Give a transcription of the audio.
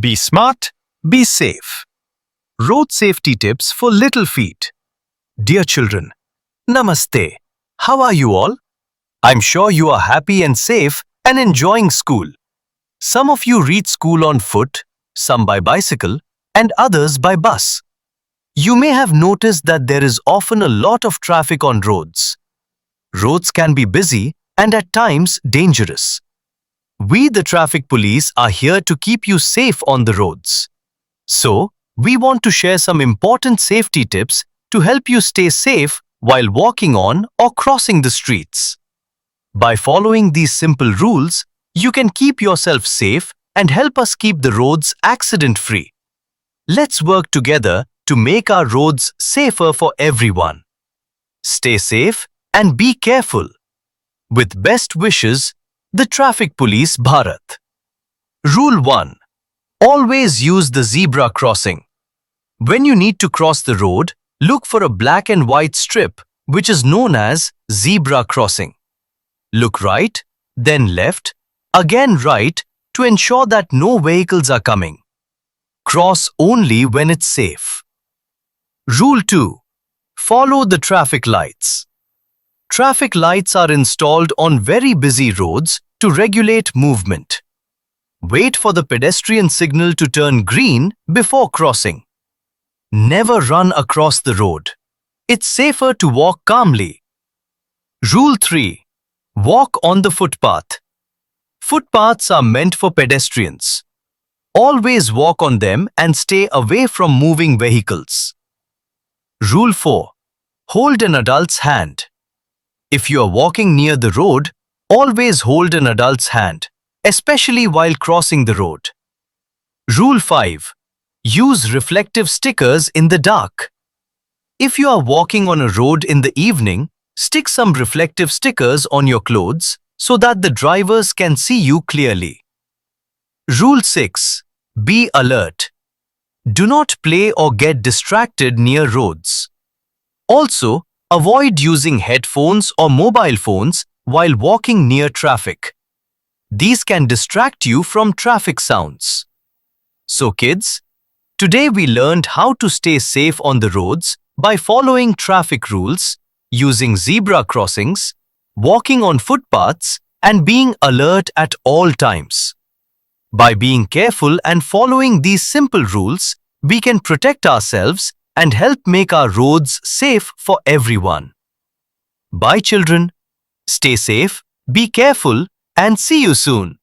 Be smart, be safe. Road safety tips for little feet. Dear children, Namaste. How are you all? I'm sure you are happy and safe and enjoying school. Some of you reach school on foot, some by bicycle, and others by bus. You may have noticed that there is often a lot of traffic on roads. Roads can be busy and at times dangerous. We, the traffic police, are here to keep you safe on the roads. So, we want to share some important safety tips to help you stay safe while walking on or crossing the streets. By following these simple rules, you can keep yourself safe and help us keep the roads accident-free. Let's work together to make our roads safer for everyone. Stay safe and be careful. With best wishes, the Traffic Police Bharat. Rule 1. Always use the zebra crossing. When you need to cross the road, look for a black and white strip which is known as zebra crossing. Look right, then left, again right to ensure that no vehicles are coming. Cross only when it's safe. Rule 2. Follow the traffic lights. Traffic lights are installed on very busy roads to regulate movement. Wait for the pedestrian signal to turn green before crossing. Never run across the road. It's safer to walk calmly. Rule 3. Walk on the footpath. Footpaths are meant for pedestrians. Always walk on them and stay away from moving vehicles. Rule 4. Hold an adult's hand. If you are walking near the road, always hold an adult's hand, especially while crossing the road. Rule 5. Use reflective stickers in the dark. If you are walking on a road in the evening, stick some reflective stickers on your clothes so that the drivers can see you clearly. Rule 6. Be alert. Do not play or get distracted near roads. Also, avoid using headphones or mobile phones while walking near traffic. These can distract you from traffic sounds. So kids, today we learned how to stay safe on the roads by following traffic rules, using zebra crossings, walking on footpaths, and being alert at all times. By being careful and following these simple rules, we can protect ourselves and help make our roads safe for everyone. Bye children. Stay safe, be careful, and see you soon.